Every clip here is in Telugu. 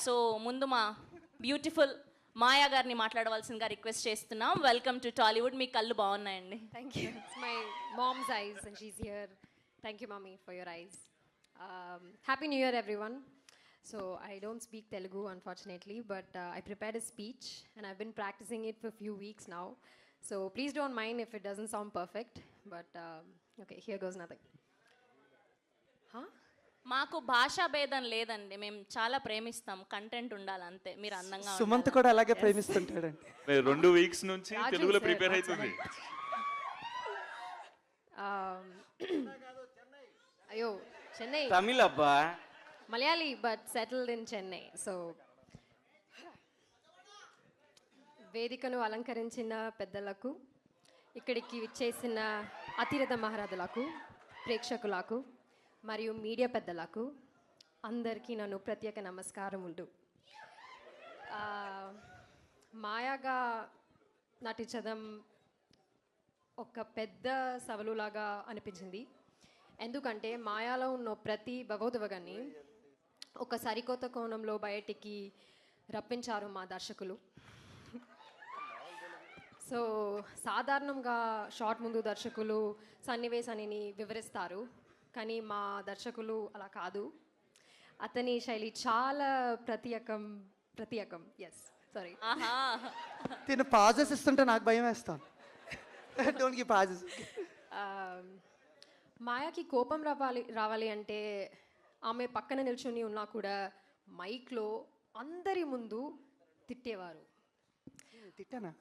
సో ముందు మా బ్యూటిఫుల్ మాయా గారిని మాట్లాడవలసిందిగా రిక్వెస్ట్ చేస్తున్నాం. Welcome to Tollywood. మీ కళ్ళు బాగున్నాయండి. Thank you. It's my mom's eyes and she's here. Thank you, mommy, for your eyes. Happy New Year, everyone. So I don't speak Telugu, unfortunately, but I prepared a speech and I've been practicing it for a few weeks now. So please don't mind if it doesn't sound perfect, but okay, here goes nothing. Huh? మాకు భాషా భేదం లేదండి, మేము చాలా ప్రేమిస్తాం, కంటెంట్ ఉండాలి అంతే. మీరు అందంగా సుమంత్ కూడా అలాగే ప్రేమిస్తుంటాడండి. 2 వీక్స్ నుంచి తెలుగులో ప్రిపేర్ అవుతుంది. అయ్యో చెన్నై తమిళ్ అబ్బా, Malayali, but settled in Chennai. So వేదికను అలంకరించిన పెద్దలకు, ఇక్కడికి విచ్చేసిన అతిరథ మహారథులకు, ప్రేక్షకులకు మరియు మీడియా పెద్దలకు అందరికీ నన్ను ప్రత్యేక నమస్కారం ఉండు. మాయాగా నటించడం ఒక పెద్ద సవాలులాగా అనిపించింది. ఎందుకంటే మాయాలో ఉన్న ప్రతి భగవద్వగాన్ని ఒక సరికొత్త కోణంలో బయటికి రప్పించారు మా దర్శకులు. సో సాధారణంగా షార్ట్ ముందు దర్శకులు సన్నివేశాన్ని వివరిస్తారు, కానీ మా దర్శకులు అలా కాదు. అతని శైలి చాలా ప్రత్యేకం. ఎస్ సారీ, తిను పాజెస్ ఇస్తుంటే నాకు భయం వేస్తాను. Don't give pauses. మాయాకి కోపం రావాలి అంటే ఆమె పక్కన నిల్చుని ఉన్నా కూడా మైక్లో అందరి ముందు తిట్టేవారు. తిట్టానా?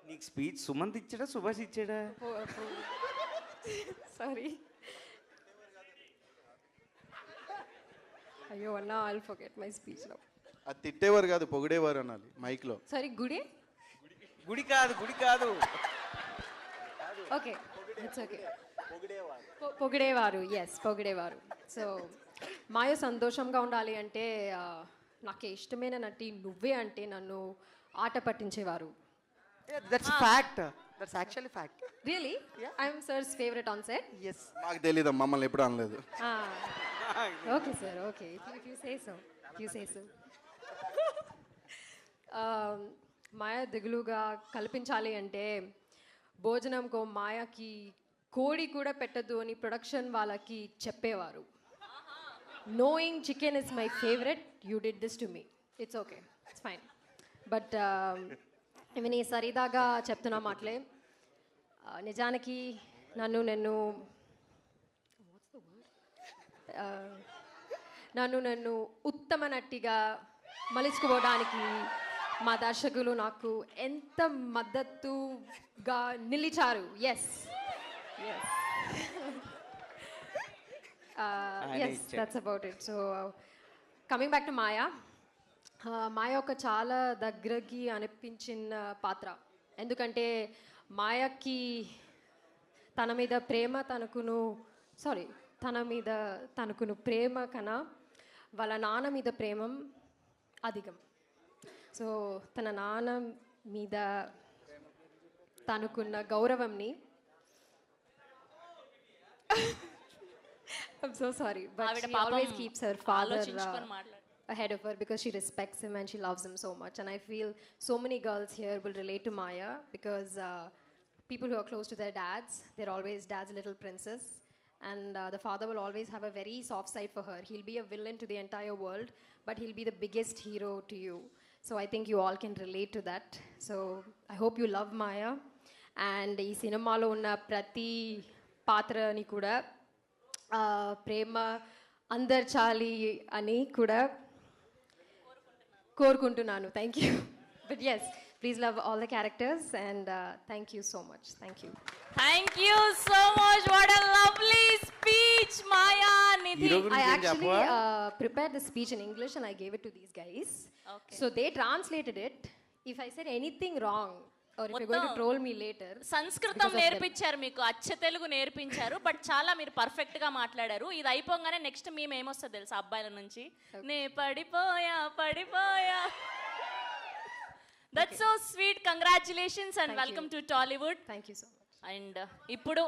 నీకు స్పీచ్ సుమంత్ ఇచ్చాడా సుభాష్ ఇచ్చాడా? సారీ, అయ్యో అన్నా, I'll forget my speech now. అది తిట్టేవారు కాదు, పొగిడేవారు అనాలి మైక్లో. సారీ, గుడి కాదు. Okay, it's okay. పొగిడేవారు, ఎస్ పొగిడేవారు. సో మాయ సంతోషంగా ఉండాలి అంటే నాకు ఇష్టమైన నటి నువ్వే అంటే నన్ను ఆట పట్టించేవారు. That's fact. That's actually fact. Really? I'm sir's favourite on set. Yes. మాకు తెలియదు, మమ్మల్ని ఎప్పుడు అనలేదు. Okay sir, okay, if you say so. Maya దిగులుగా కల్పించాలి అంటే భోజనంకో మాయకి కోడి కూడా పెట్టద్దు అని ప్రొడక్షన్ వాళ్ళకి చెప్పేవారు. Knowing chicken is my favourite, you did this to me. It's okay, it's fine. But ఇవి నీ సరిదాగా చెప్తున్నా మాటలే. నిజానికి నన్ను ఉత్తమ నటిగా మలుచుకోవడానికి మా దర్శకులు నాకు ఎంత మద్దతుగా నిలిచారు. Yes that's about it. So coming back to Maya. Maya ఒక చాలా దగ్గరకి అనిపించిన పాత్ర. ఎందుకంటే మాయకి తన మీద తనకును ప్రేమ కన్నా వాళ్ళ నాన్న మీద ప్రేమ అధికం. సో తన నాన్న మీద తనకున్న గౌరవంని I'm so sorry, but she always keeps her father ahead of her because she respects him and she loves him so much. And I feel so many girls here will relate to Maya because people who are close to their dads, they're always dad's little princess. And the father will always have a very soft side for her. He'll be a villain to the entire world, but he'll be the biggest hero to you. So I think you all can relate to that. So I hope you love Maya. And ee cinema lo unna prati patra ni kuda ప్రేమ అందర్చాలి అని కూడా కోరుకుంటున్నాను. Thank you. But yes, please love all the characters and thank you so much. Thank you so much. What a lovely speech Maya Nidhi. I actually prepared the speech in English and I gave it to these guys. Okay. So they translated it. If I said anything wrong or if you're going to troll me later, సంస్కృతం నేర్పించారు మీకు, అచ్చ తెలుగు నేర్పించారు, బట్ చాలా మీరు పర్ఫెక్ట్ గా మాట్లాడారు. ఇది అయిపోగానే నెక్స్ట్ మేము ఏమొస్తుంది తెలుసా అబ్బాయిల నుంచి, నే పడిపోయా. That's so sweet. Congratulations and welcome to Tollywood. Thank you so much. And ఇప్పుడు